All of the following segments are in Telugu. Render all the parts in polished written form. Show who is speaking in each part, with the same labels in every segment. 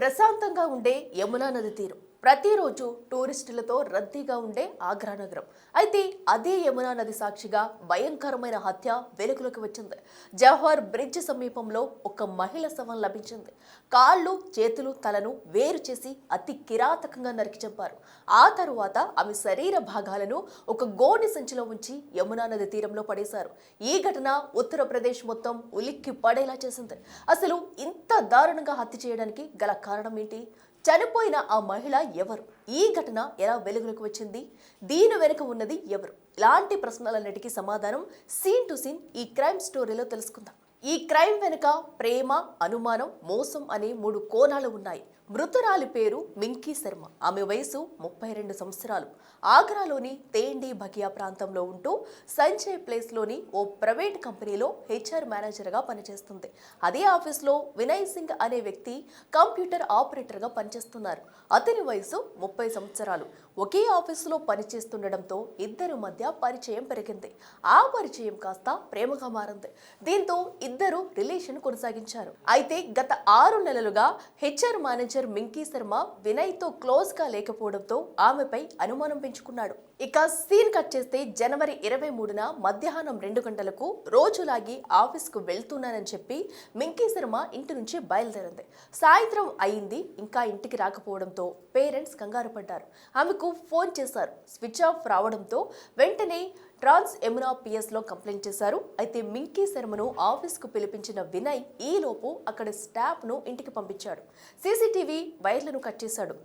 Speaker 1: ప్రశాంతంగా ఉండే యమునా నది తీరం ప్రతిరోజు టూరిస్టులతో రద్దీగా ఉండే ఆగ్రా నగరం. అయితే అదే యమునా నది సాక్షిగా భయంకరమైన హత్య వెలుగులోకి వచ్చింది. జవహర్ బ్రిడ్జ్ సమీపంలో ఒక మహిళ శవం లభించింది. కాళ్ళు చేతులు తలను వేరు చేసి అతి కిరాతకంగా నరికి చంపారు. ఆ తరువాత ఆమె శరీర భాగాలను ఒక గోనె సంచిలో ఉంచి యమునా నది తీరంలో పడేశారు. ఈ ఘటన ఉత్తరప్రదేశ్ మొత్తం ఉలిక్కి పడేలా చేసింది. అసలు ఇంత దారుణంగా హత్య చేయడానికి గల కారణం ఏంటి? చనిపోయిన ఆ మహిళ ఎవరు? ఈ ఘటన ఎలా వెలుగులోకి వచ్చింది? దీని వెనుక ఉన్నది ఎవరు? ఇలాంటి ప్రశ్నలన్నిటికీ సమాధానం సీన్ టు సీన్ ఈ క్రైమ్ స్టోరీలో తెలుసుకుందాం. ఈ క్రైమ్ వెనుక ప్రేమ, అనుమానం, మోసం అనే 3 కోణాలు ఉన్నాయి. మృతురాలి పేరు మింకీ శర్మ. ఆమె వయసు 32 సంవత్సరాలు. ఆగ్రాలోని తేండి భగియా ప్రాంతంలో ఉంటూ సంజయ్ ప్లేస్లోని ఓ ప్రైవేట్ కంపెనీలో HR మేనేజర్గా పనిచేస్తుంది. అదే ఆఫీస్లో వినయ్ సింగ్ అనే వ్యక్తి కంప్యూటర్ ఆపరేటర్గా పనిచేస్తున్నారు. అతని వయసు 30 సంవత్సరాలు. ఒకే ఆఫీసులో పనిచేస్తుండడంతో ఇద్దరి మధ్య పరిచయం పెరిగింది. ఆ పరిచయం కాస్త ప్రేమగా మారింది. దీంతో ఇద్దరు రిలేషన్ కొనసాగించారు. అయితే గత 6 నెలలుగా HR manager Minky Sharma Vinay తో క్లోజ్ గా లేకపోవడంతో ఆమెపై అనుమానం పెంచుకున్నాడు. ఇక సీన్ కట్ చేస్తే జనవరి 23న మధ్యాహ్నం 2 గంటలకు రోజులాగి ఆఫీస్ కు వెళ్తున్నానని చెప్పి మింకీ శర్మ ఇంటి నుంచి బయలుదేరింది. సాయంత్రం అయింది, ఇంకా ఇంటికి రాకపోవడంతో పేరెంట్స్ కంగారు పడ్డారు. ఆమెకు ఫోన్ చేశారు. స్విచ్ ఆఫ్ రావడంతో వెంటనే ట్రాన్స్ యమునా PS లో కంప్లైంట్ చేశారు. అయితే మింకీ శర్మను ఆఫీస్కు పిలిపించిన వినయ్ ఈలోపు అక్కడ స్టాఫ్ ను ఇంటికి పంపించాడు. CCTV వైర్లను కట్ చేశాడు.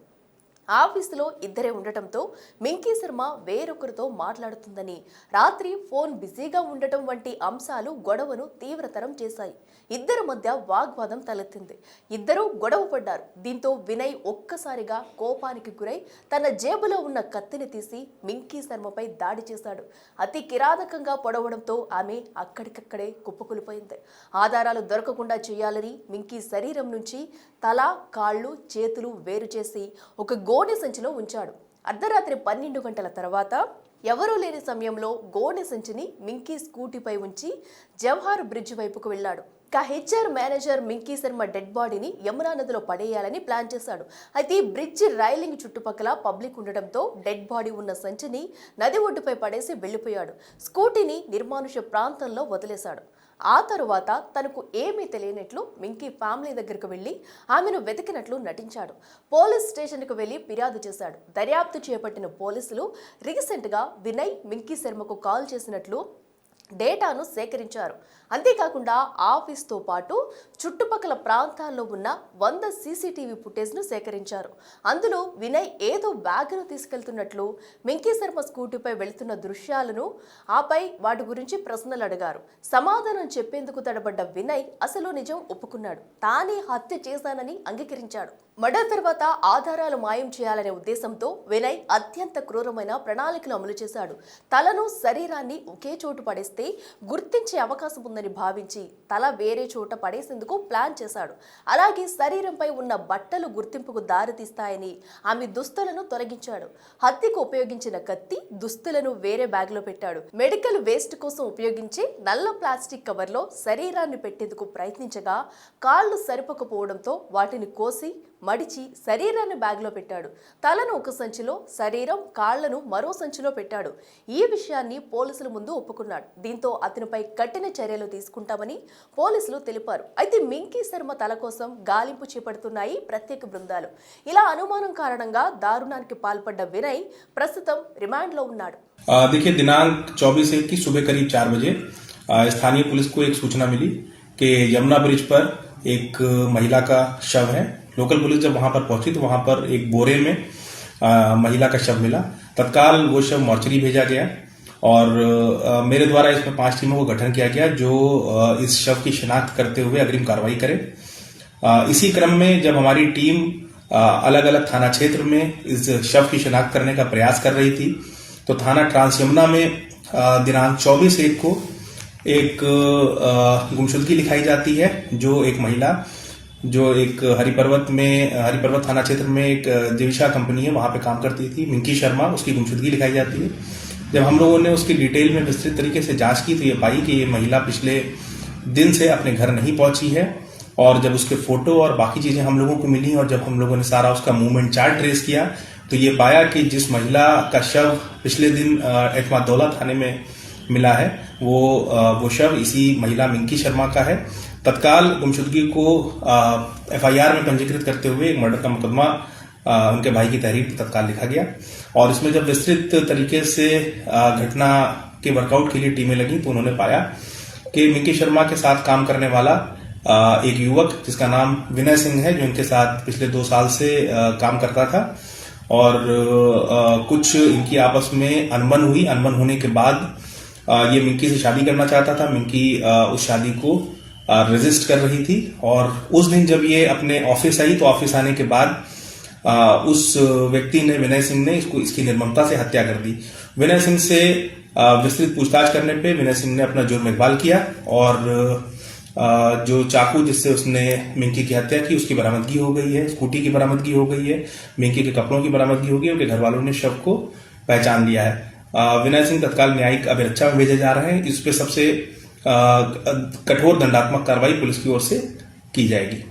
Speaker 1: ఆఫీసులో ఇద్దరే ఉండటంతో మింకీ శర్మ వేరొకరితో మాట్లాడుతుందని, రాత్రి ఫోన్ బిజీగా ఉండటం వంటి అంశాలు గొడవను తీవ్రతరం చేశాయి. ఇద్దరి మధ్య వాగ్వాదం తలెత్తింది. ఇద్దరూ గొడవ పడ్డారు. దీంతో వినయ్ ఒక్కసారిగా కోపానికి గురై తన జేబులో ఉన్న కత్తిని తీసి మింకీ శర్మపై దాడి చేశాడు. అతి కిరాతకంగా పొడవడంతో ఆమె అక్కడికక్కడే కుప్పకూలిపోయింది. ఆధారాలు దొరకకుండా చేయాలని మింకీ శరీరం నుంచి తల, కాళ్ళు, చేతులు వేరు చేసి ఒక గోనె సంచిలో ఉంచాడు. అర్ధరాత్రి 12 గంటల తర్వాత ఎవరూ లేని సమయంలో గోనె సంచిని మింకీ స్కూటీపై ఉంచి జవహర్ బ్రిడ్జ్ వైపుకు వెళ్ళాడు. HR manager Minky Sharma dead బాడీని యమునా నదిలో పడేయాలని ప్లాన్ చేశాడు. అయితే బ్రిడ్జ్ రైలింగ్ చుట్టుపక్కల పబ్లిక్ ఉండడంతో డెడ్ బాడీ ఉన్న సంచిని నది ఒడ్డుపై పడేసి వెళ్లిపోయాడు. స్కూటీని నిర్మానుష్య ప్రాంతంలో వదిలేశాడు. ఆ తరువాత తనకు ఏమీ తెలియనట్లు మింకీ ఫ్యామిలీ దగ్గరకు వెళ్లి ఆమెను వెతికినట్లు నటించాడు. పోలీస్ స్టేషన్కు వెళ్లి ఫిర్యాదు చేశాడు. దర్యాప్తు చేపట్టిన పోలీసులు రీసెంట్గా వినయ్ మింకీ శర్మకు కాల్ చేసినట్లు డేటాను సేకరించారు. అంతేకాకుండా ఆఫీస్తో పాటు చుట్టుపక్కల ప్రాంతాల్లో ఉన్న 100 CCTV ఫుటేజ్ను సేకరించారు. అందులో వినయ్ ఏదో బ్యాగ్ను తీసుకెళ్తున్నట్లు, మింకీ శర్మ స్కూటీపై వెళ్తున్న దృశ్యాలను, ఆపై వాటి గురించి ప్రశ్నలు అడిగారు. సమాధానం చెప్పేందుకు తడబడ్డ వినయ్ అసలు నిజం ఒప్పుకున్నాడు. తానే హత్య చేశానని అంగీకరించాడు. మర్డర్ తర్వాత ఆధారాలు మాయం చేయాలనే ఉద్దేశంతో వినయ్ అత్యంత క్రూరమైన ప్రణాళికలు అమలు చేశాడు. తలను, శరీరాన్ని ఒకే చోటు పడేస్తే గుర్తించే అవకాశం ఉందని భావించి తల వేరే చోట పడేసేందుకు ప్లాన్ చేశాడు. అలాగే శరీరంపై ఉన్న బట్టలు గుర్తింపుకు దారితీస్తాయని ఆమె దుస్తులను తొలగించాడు. హత్యకు ఉపయోగించిన కత్తి, దుస్తులను వేరే బ్యాగ్లో పెట్టాడు. మెడికల్ వేస్ట్ కోసం ఉపయోగించే నల్ల ప్లాస్టిక్ కవర్లో శరీరాన్ని పెట్టేందుకు ప్రయత్నించగా కాళ్లు సరిపోకపోవడంతో వాటిని కోసి మడిచి శరీరాన్ని బ్యాగ్లో పెట్టాడు. తలను ఒక సంచిలో, శరీరం, కాళ్లను మరో సంచిలో పెట్టాడు. ఈ విషయాన్ని పోలీసుల ముందు ఒప్పుకున్నాడు. దీంతో అతనిపై కఠిన చర్యలు తీసుకుంటామని పోలీసులు తెలిపారు. అయితే మింకీ శర్మ తల కోసం గాలింపు చేపడుతున్నాయి ప్రత్యేక బృందాలు. ఇలా అనుమానం కారణంగా దారుణానికి పాల్పడ్డ వినయ్ ప్రస్తుతం రిమాండ్లో ఉన్నాడు.
Speaker 2: देखिए दिनांक 24 की सुबह करीब 4 बजे स्थानीय पुलिस को एक सूचना मिली कि यमुना ब्रिज पर एक महिला का शव है। लोकल पुलिस जब वहां पर पहुंची तो वहां पर एक बोरे में महिला का शव मिला। तत्काल वो शव मॉर्चरी भेजा गया और मेरे द्वारा इसमें 5 टीमों को गठन किया गया जो इस शव की शिनाख्त करते हुए अग्रिम कार्रवाई करे। इसी क्रम में जब हमारी टीम अलग अलग थाना क्षेत्र में इस शव की शिनाख्त करने का प्रयास कर रही थी तो थाना ट्रांस यमुना में दिनांक 24/1 को एक गुमशुदगी लिखाई जाती है। जो एक महिला जो एक हरिपर्वत थाना क्षेत्र में एक दिविशा कंपनी है वहां पे काम करती थी, मिंकी शर्मा, उसकी गुमशुदगी लिखाई जाती है। जब हम लोगों ने उसकी डिटेल में विस्तृत तरीके से जांच की तो ये पाई कि ये महिला पिछले दिन से अपने घर नहीं पहुंची है और जब उसके फोटो और बाकी चीजें हम लोगों को मिली और जब हम लोगों ने सारा उसका मूवमेंट चार्ट ट्रेस किया तो ये पाया कि जिस महिला का शव पिछले दिन एतमादौला थाने में मिला है वो शव इसी महिला मिंकी शर्मा का है। तत्काल गुमशुदगी को एफआईआर में पंजीकृत करते हुए एक मर्डर का मुकदमा उनके भाई की तहरीर पर तत्काल लिखा गया और इसमें जब विस्तृत तरीके से घटना के वर्कआउट के लिए टीमें लगी तो उन्होंने पाया कि मिंकी शर्मा के साथ काम करने वाला एक युवक जिसका नाम विनय सिंह है, जो इनके साथ पिछले 2 साल से काम करता था और कुछ इनकी आपस में अनबन हुई। अनबन होने के बाद ये मिंकी से शादी करना चाहता था। मिंकी उस शादी को रेजिस्ट कर रही थी और उस दिन जब ये अपने ऑफिस आई तो ऑफिस आने के बाद उस व्यक्ति ने, विनय सिंह ने, इसकी निर्ममता से हत्या कर दी। विनय सिंह से विस्तृत पूछताछ करने पे विनय सिंह ने अपना जुर्म इकबाल किया और जो चाकू जिससे उसने मिंकी की हत्या की उसकी बरामदगी हो गई है, स्कूटी की बरामदगी हो गई है, मिंकी के कपड़ों की बरामदगी हो गई है। उनके घर वालों ने शव को पहचान लिया है। विनय सिंह तत्काल न्यायिक अभिरक्षा में भेजे जा रहे हैं। इस पे सबसे कठोर दंडात्मक कार्रवाई पुलिस की ओर से की जाएगी।